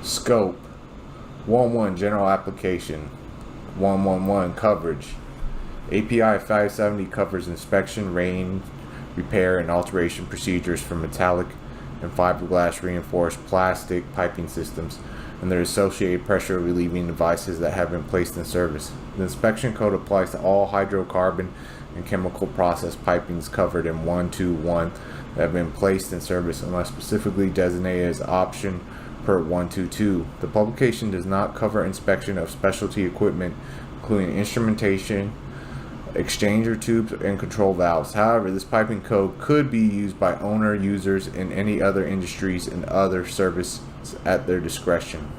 Scope 1.1 General Application. 1.1.1 Coverage. API 570 covers inspection, range, repair, and alteration procedures for metallic and fiberglass reinforced plastic piping systems and their associated pressure relieving devices that have been placed in service. The inspection code applies to all hydrocarbon and chemical process pipings covered in 1.2.1 that have been placed in service unless specifically designated as option per 1.2.2. The publication does not cover inspection of specialty equipment, including instrumentation, exchanger tubes, and control valves. However, this piping code could be used by owner users in any other industries and other services at their discretion.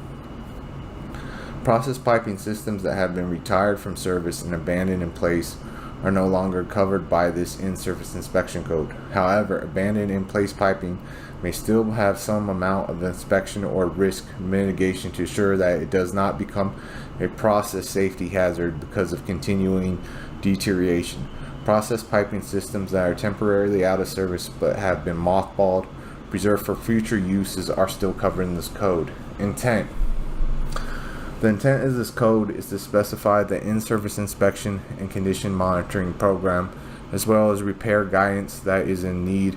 Process piping systems that have been retired from service and abandoned in place are no longer covered by this in-service inspection code. However, abandoned in-place piping may still have some amount of inspection or risk mitigation to ensure that it does not become a process safety hazard because of continuing deterioration. Process piping systems that are temporarily out of service but have been mothballed, preserved for future uses, are still covered in this code. Intent. The intent of this code is to specify the in-service inspection and condition monitoring program, as well as repair guidance that is needed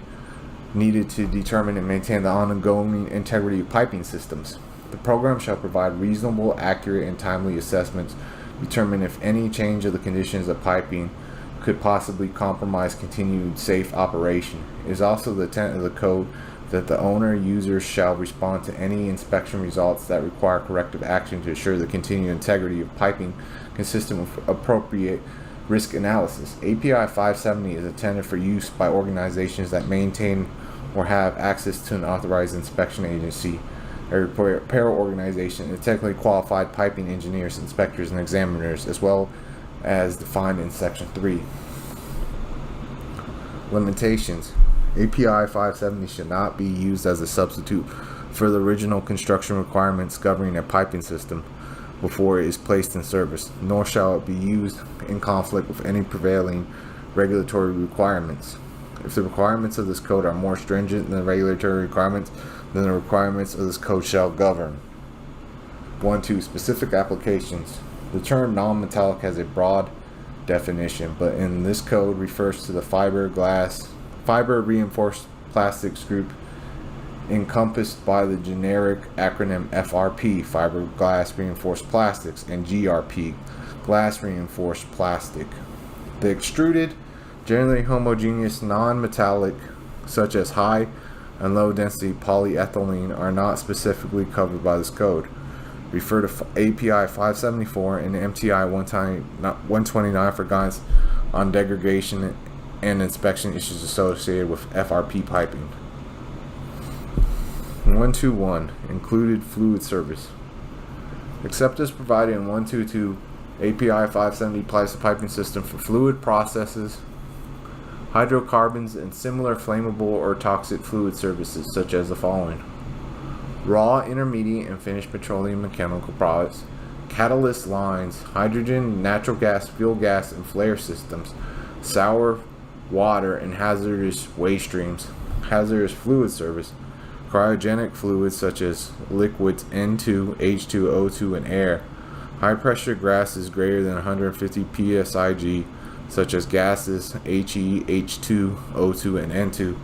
to determine and maintain the ongoing integrity of piping systems. The program shall provide reasonable, accurate, and timely assessments, determine if any change of the conditions of piping could possibly compromise continued safe operation. It is also the intent of the code that the owner users shall respond to any inspection results that require corrective action to ensure the continued integrity of piping consistent with appropriate risk analysis. API 570 is intended for use by organizations that maintain or have access to an authorized inspection agency, a repair organization, and technically qualified piping engineers, inspectors, and examiners, as well as defined in Section 3. Limitations. API 570 should not be used as a substitute for the original construction requirements governing a piping system before it is placed in service, nor shall it be used in conflict with any prevailing regulatory requirements. If the requirements of this code are more stringent than the regulatory requirements, then the requirements of this code shall govern. 1.2 Specific applications. The term non-metallic has a broad definition, but in this code refers to the fiber reinforced plastics group encompassed by the generic acronym FRP, fiberglass reinforced plastics, and GRP, glass reinforced plastic. The extruded, generally homogeneous non-metallic, such as high and low density polyethylene, are not specifically covered by this code. Refer to API 574 and MTI 129 for guidance on degradation and inspection issues associated with FRP piping. 1.2.1 Included fluid service. Except as provided in 1.2.2, API 570 applies the piping system for fluid processes, hydrocarbons, and similar flammable or toxic fluid services such as the following: raw, intermediate, and finished petroleum and chemical products, catalyst lines, hydrogen, natural gas, fuel gas, and flare systems, sour water and hazardous waste streams, hazardous fluid service, cryogenic fluids such as liquids N2, H2, O2, and air, high pressure gases greater than 150 psig such as gases HE, H2, O2, and N2,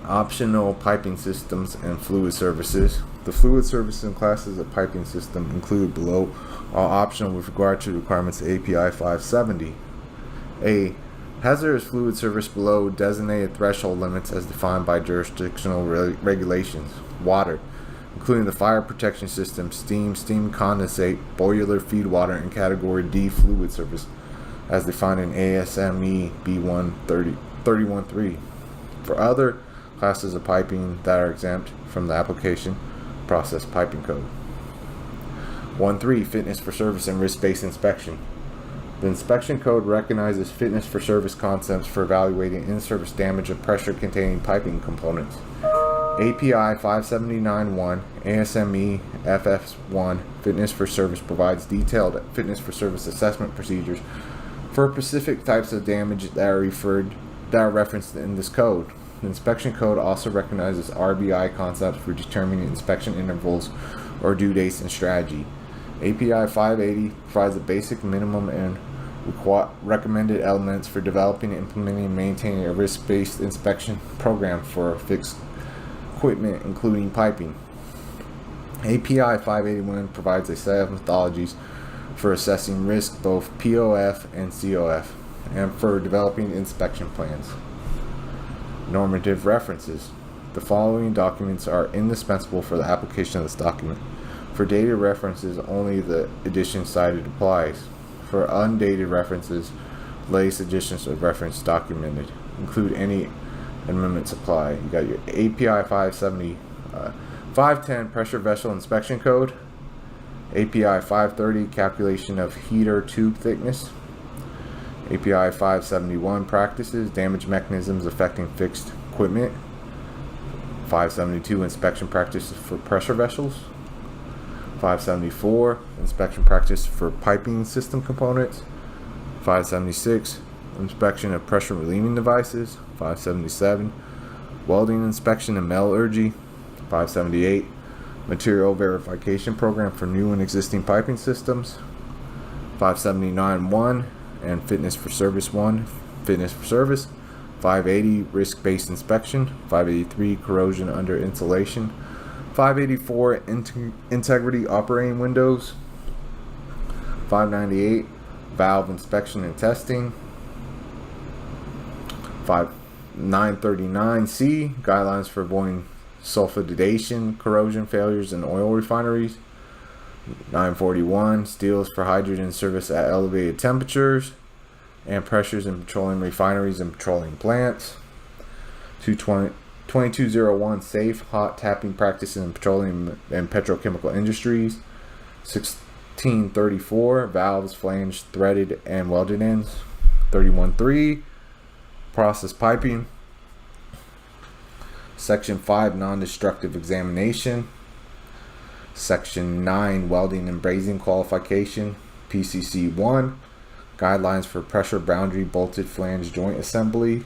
optional piping systems, and fluid services. The fluid services and classes of piping system included below are optional with regard to the requirements of API 570. A. Hazardous fluid service below designated threshold limits as defined by jurisdictional regulations. Water, including the fire protection system, steam condensate, boiler feed water, and Category D fluid service as defined in ASME B1 31.3. For other classes of piping that are exempt from the application process piping code. 1.3 Fitness for service and risk-based inspection. The inspection code recognizes fitness for service concepts for evaluating in-service damage of pressure-containing piping components. API 579.1 ASME FF1 Fitness for Service provides detailed fitness for service assessment procedures for specific types of damage that are referenced in this code. The inspection code also recognizes RBI concepts for determining inspection intervals or due dates and strategy. API 580 provides the basic, minimum, and recommended elements for developing, implementing, and maintaining a risk-based inspection program for fixed equipment, including piping. API 581 provides a set of methodologies for assessing risk, both POF and COF, and for developing inspection plans. Normative references. The following documents are indispensable for the application of this document. For dated references, only the edition cited applies. For undated references, latest editions of reference documented. Include any amendments apply. You got your API 510 pressure vessel inspection code, API 530 calculation of heater tube thickness, API 571 practices, damage mechanisms affecting fixed equipment, 572 inspection practices for pressure vessels, 574 inspection practice for piping system components, 576 inspection of pressure relieving devices, 577 welding inspection and metallurgy, 578 material verification program for new and existing piping systems, 579-1 and fitness for service 1, fitness for service, 580 risk-based inspection, 583 corrosion under insulation, 584 integrity operating windows, 598 valve inspection and testing, 939C guidelines for avoiding sulfidation corrosion failures in oil refineries, 941 steels for hydrogen service at elevated temperatures and pressures in petroleum refineries and petroleum plants, 2201 safe hot tapping practices in petroleum and petrochemical industries, 1634 valves flanged, threaded, and welded ends, 313 process piping, Section 5 non-destructive examination, Section 9 welding and brazing qualification, PCC 1 guidelines for pressure boundary bolted flange joint assembly,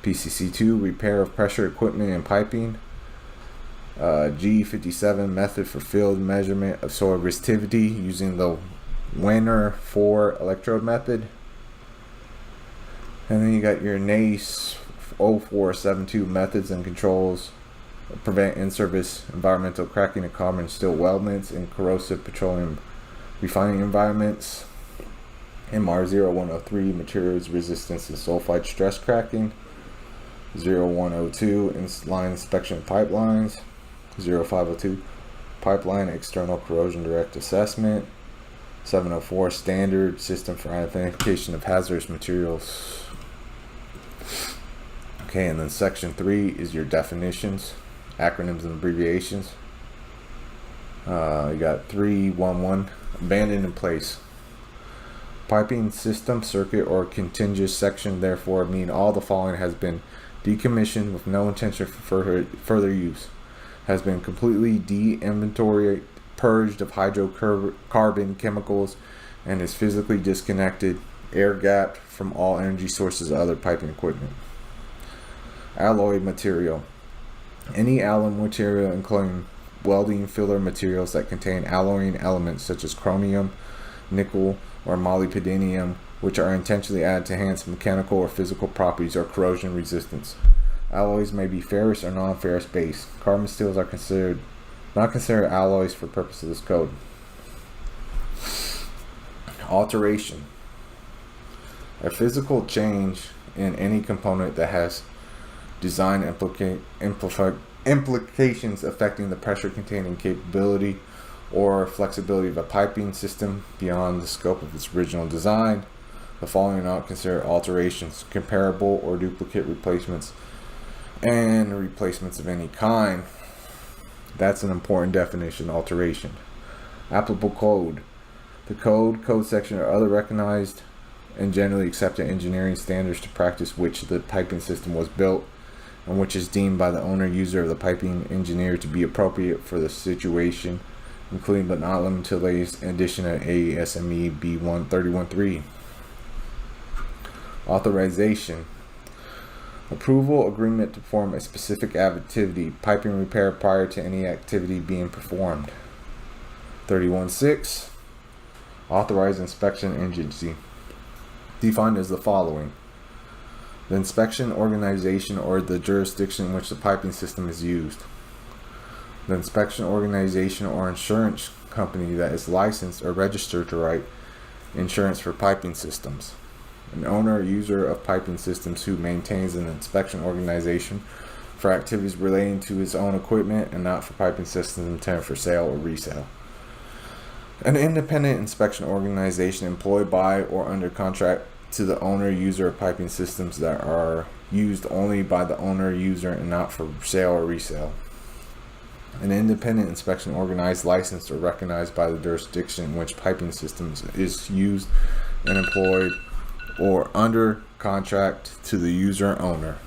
PCC 2 repair of pressure equipment and piping, G57 method for field measurement of soil resistivity using the Wenner 4 electrode method, and then you got your NACE 0472 methods and controls prevent in-service environmental cracking of carbon steel weldments in corrosive petroleum refining environments, MR 0103 materials resistance and sulfide stress cracking, 0102 line inspection of pipelines, 0502 pipeline external corrosion direct assessment, 704 standard system for identification of hazardous materials. Okay, and then section 3 is your definitions, acronyms and abbreviations. You got 311 abandoned in place. Piping system, circuit, or contiguous section therefore mean all the following has been decommissioned with no intention for further use, has been completely de-inventoried, purged of hydrocarbon chemicals, and is physically disconnected, air gapped from all energy sources of other piping equipment. Alloy material. Any alloy material including welding filler materials that contain alloying elements such as chromium, nickel, or molybdenum, which are intentionally added to enhance mechanical or physical properties or corrosion resistance. Alloys may be ferrous or non-ferrous based. Carbon steels are not considered alloys for purpose of this code. Alteration. A physical change in any component that has design implications affecting the pressure containing capability or flexibility of a piping system beyond the scope of its original design. The following are not considered alterations, comparable or duplicate replacements, and replacements of any kind. That's an important definition, alteration. Applicable code. The code section, or other recognized and generally accepted engineering standards to practice which the piping system was built and which is deemed by the owner user of the piping engineer to be appropriate for the situation, including but not limited to the latest edition of ASME B1313. Authorization. Approval agreement to perform a specific activity, piping repair prior to any activity being performed. 31.6. Authorized inspection agency. Defined as the following: the inspection organization or the jurisdiction in which the piping system is used. The inspection organization or insurance company that is licensed or registered to write insurance for piping systems. An owner or user of piping systems who maintains an inspection organization for activities relating to his own equipment and not for piping systems intended for sale or resale. An independent inspection organization employed by or under contract to the owner or user of piping systems that are used only by the owner or user and not for sale or resale. An independent inspection organized, licensed, or recognized by the jurisdiction in which piping systems is used and employed or under contract to the user owner.